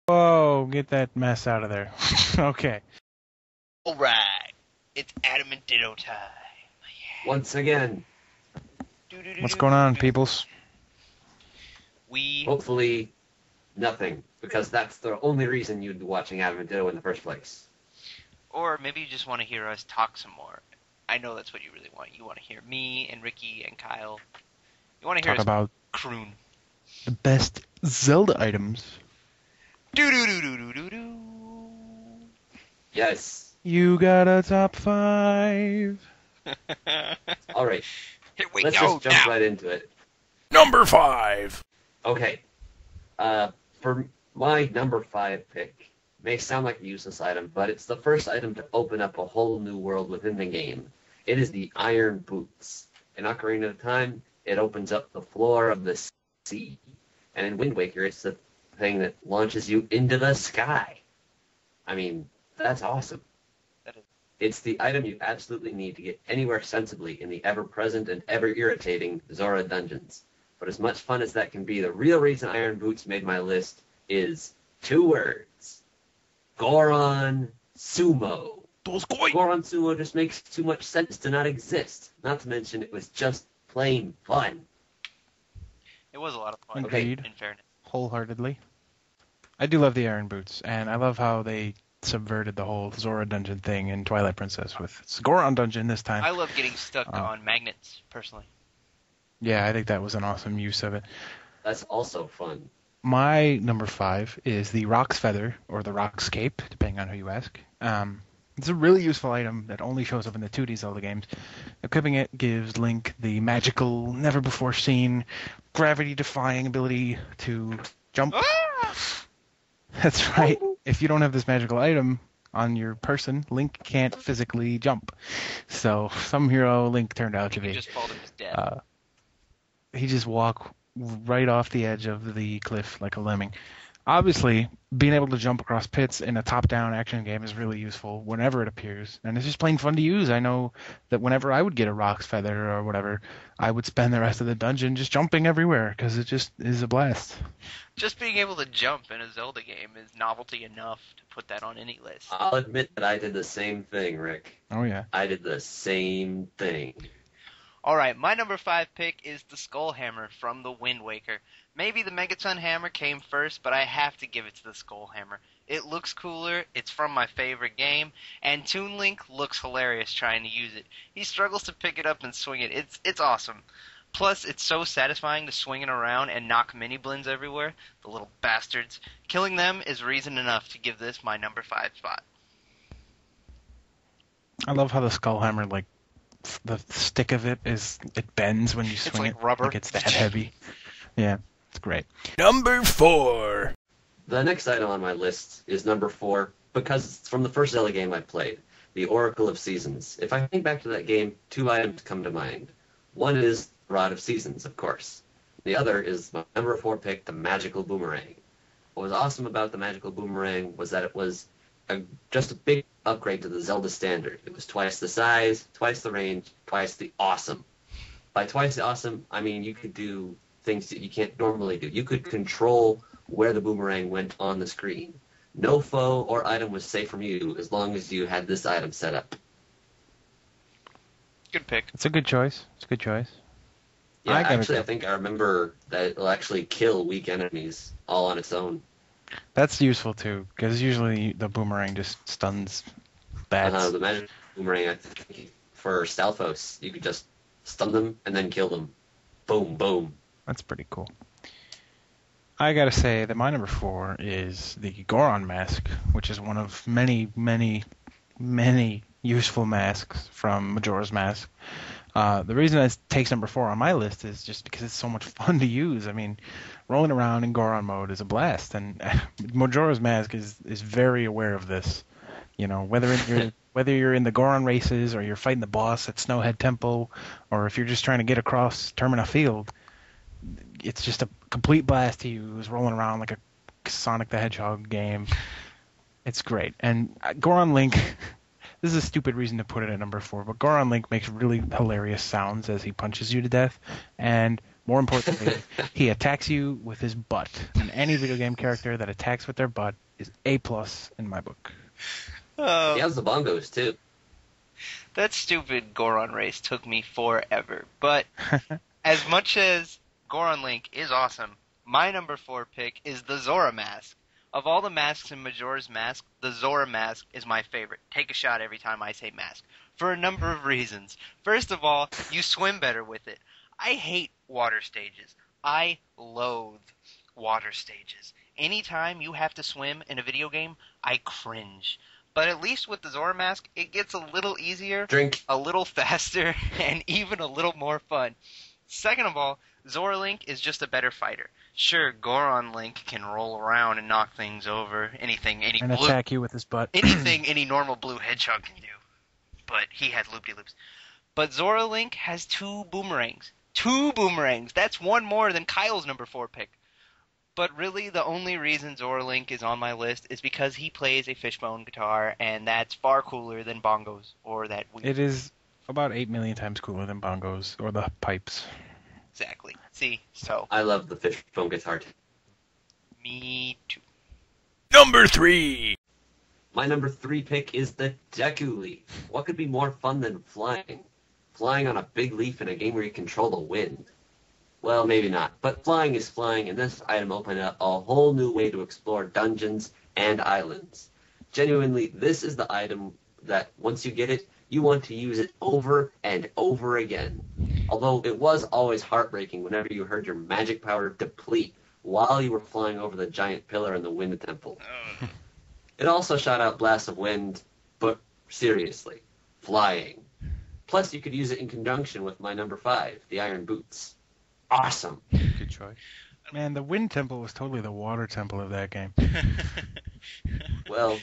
Whoa, get that mess out of there. Okay. Alright, it's Adam and Ditto time. Once again, What's going on, peoples? We hopefully nothing, because that's the only reason you'd be watching Adam and Ditto in the first place. Or maybe you just want to hear us talk some more. I know that's what you really want. You want to hear me and Ricky and Kyle. You want to hear Talk us about croon. the best Zelda items. Do do do do do do do. Yes. You got a top 5. All right. Here we Let's go just jump now. right into it. Number 5. Okay. For my number 5 pick, may sound like a useless item, but it's the first item to open up a whole new world within the game. It is the Iron Boots. In Ocarina of Time, it opens up the floor of the sea. And in Wind Waker, it's the thing that launches you into the sky. I mean, that's awesome. That is- It's the item you absolutely need to get anywhere sensibly in the ever-present and ever-irritating Zora dungeons. But as much fun as that can be, the real reason Iron Boots made my list is 2 words. Goron Sumo. Goron Sumo just makes too much sense to not exist. Not to mention it was just plain fun. It was a lot of fun. Agreed. In fairness. Wholeheartedly. I do love the Iron Boots, and I love how they subverted the whole Zora dungeon thing in Twilight Princess with it's Goron dungeon this time. I love getting stuck Oh. on magnets, personally. Yeah, I think that was an awesome use of it. That's also fun. My number 5 is the Rock's Feather, or the Rock's Cape, depending on who you ask. It's a really useful item that only shows up in the 2D Zelda games. Equipping it gives Link the magical, never-before-seen, gravity-defying ability to jump. Ah! That's right. If you don't have this magical item on your person, Link can't physically jump. So, some hero Link turned out to You be. just fall to his death. He just walk right off the edge of the cliff like a lemming. Obviously, being able to jump across pits in a top-down action game is really useful whenever it appears, and it's just plain fun to use. I know that whenever I would get a Rock's Feather or whatever, I would spend the rest of the dungeon just jumping everywhere because it just is a blast. Just being able to jump in a Zelda game is novelty enough to put that on any list. I'll admit that I did the same thing, Rick. Oh yeah. I did the same thing. Alright, my number 5 pick is the Skull Hammer from the Wind Waker. Maybe the Megaton Hammer came first, but I have to give it to the Skull Hammer. It looks cooler, it's from my favorite game, and Toon Link looks hilarious trying to use it. He struggles to pick it up and swing it. It's awesome. Plus, it's so satisfying to swing it around and knock mini blends everywhere, the little bastards. Killing them is reason enough to give this my number 5 spot. I love how the Skull Hammer, like, the stick of it bends when you swing like it. rubber. Like it's that heavy. Yeah, it's great. Number 4. The next item on my list is number 4, because it's from the first Zelda game I played, the Oracle of Seasons. If I think back to that game, 2 items come to mind. One is Rod of Seasons, of course. The other is my number 4 pick, the Magical Boomerang. What was awesome about the Magical Boomerang was that it was just a big upgrade to the Zelda standard. It was twice the size, twice the range, twice the awesome. By twice the awesome, I mean you could do things that you can't normally do. You could control where the boomerang went on the screen. No foe or item was safe from you as long as you had this item set up. Good pick. It's a good choice. It's a good choice. Yeah, I gotta actually, go. I think I remember that it'll actually kill weak enemies all on its own. That's useful too, because usually the boomerang just stuns bats. The magic boomerang, I think, for Stalfos, you could just stun them and then kill them. Boom, boom. That's pretty cool. I gotta say that my number 4 is the Goron Mask, which is one of many, many, many useful masks from Majora's Mask. The reason it takes number 4 on my list is just because it's so much fun to use. I mean, rolling around in Goron mode is a blast, and Majora's Mask is very aware of this. You know, whether you're in the Goron races or you're fighting the boss at Snowhead Temple, or if you're just trying to get across Termina Field, it's just a complete blast to use, rolling around like a Sonic the Hedgehog game. It's great. And Goron Link, this is a stupid reason to put it at number 4, but Goron Link makes really hilarious sounds as he punches you to death. And More importantly, he attacks you with his butt. And any video game character that attacks with their butt is A+ in my book. He has the bongos, too. That stupid Goron race took me forever. But as much as Goron Link is awesome, my number 4 pick is the Zorro Mask. Of all the masks in Majora's Mask, the Zorro Mask is my favorite. Take a shot every time I say mask. For a number of reasons. First of all, you swim better with it. I hate water stages. I loathe water stages. Anytime you have to swim in a video game, I cringe. But at least with the Zorro Mask, it gets a little easier, Drink. a little faster, and even a little more fun. Second of all, Zorro Link is just a better fighter. Sure, Goron Link can roll around and knock things over. Anything any attack you with his butt. anything any normal blue hedgehog can do. But he has loop-de-loops. But Zorro Link has 2 boomerangs. 2 boomerangs! That's one more than Kyle's number 4 pick. But really, the only reason Zorro Link is on my list is because he plays a fishbone guitar, and that's far cooler than bongos or that weird. It is about 8 million times cooler than bongos or the pipes. Exactly. See? So. I love the fishbone guitar. Me too. Number 3! My number 3 pick is the Deku Leaf. What could be more fun than flying? Flying on a big leaf in a game where you control the wind. Well, maybe not. But flying is flying, and this item opened up a whole new way to explore dungeons and islands. Genuinely, this is the item that, once you get it, you want to use it over and over again. Although it was always heartbreaking whenever you heard your magic power deplete while you were flying over the giant pillar in the Wind Temple. It also shot out blasts of wind, but seriously, flying. Plus, you could use it in conjunction with my number 5, the Iron Boots. Awesome. Good choice. Man, the Wind Temple was totally the water temple of that game. Well,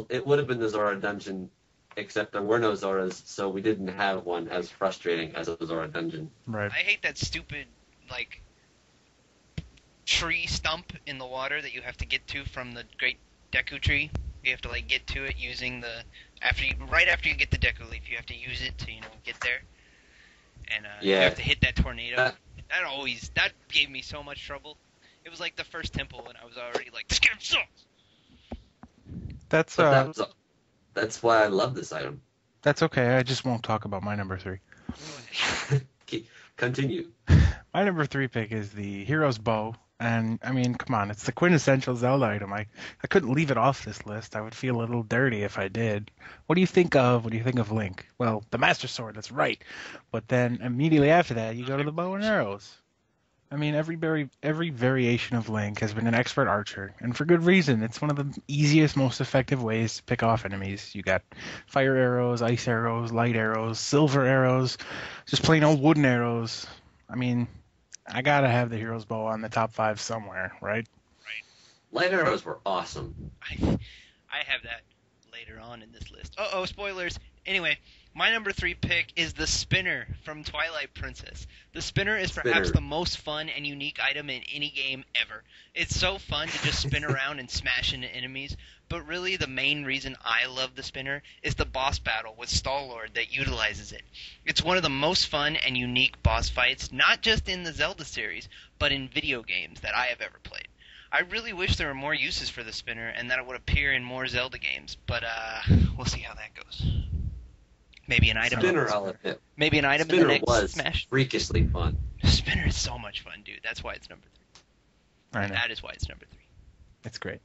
it would have been the Zora dungeon, except there were no Zoras, so we didn't have one as frustrating as a Zora dungeon. Right. I hate that stupid, like, tree stump in the water that you have to get to from the Great Deku Tree. You have to, like, get to it using the... right after you get the Deku Leaf, you have to use it to, get there. And you have to hit that tornado. That gave me so much trouble. It was like the first temple, and I was already like, this game sucks! That's why I love this item. That's okay. I just won't talk about my number 3. Continue. My number 3 pick is the Hero's Bow. And, I mean, come on, it's the quintessential Zelda item. I couldn't leave it off this list. I would feel a little dirty if I did. What do you think of when you think of Link? Well, the Master Sword, that's right. But then immediately after that, you go to the bow and arrows. I mean, every variation of Link has been an expert archer, and for good reason. It's one of the easiest, most effective ways to pick off enemies. You got fire arrows, ice arrows, light arrows, silver arrows, just plain old wooden arrows. I mean... I gotta have the Hero's Bow on the top 5 somewhere, right? Light arrows were awesome. I have that later on in this list. Uh-oh, spoilers. Anyway, my number 3 pick is the spinner from Twilight Princess. The spinner is perhaps the most fun and unique item in any game ever. It's so fun to just spin around and smash into enemies, but really the main reason I love the spinner is the boss battle with Star-Lord that utilizes it. It's one of the most fun and unique boss fights, not just in the Zelda series, but in video games that I have ever played. I really wish there were more uses for the spinner and that it would appear in more Zelda games, but we'll see how that goes. Maybe an item. Maybe an item in the next was Smash. Freakishly fun. Spinner is so much fun, dude. That's why it's number 3. I know. That is why it's number 3. It's great.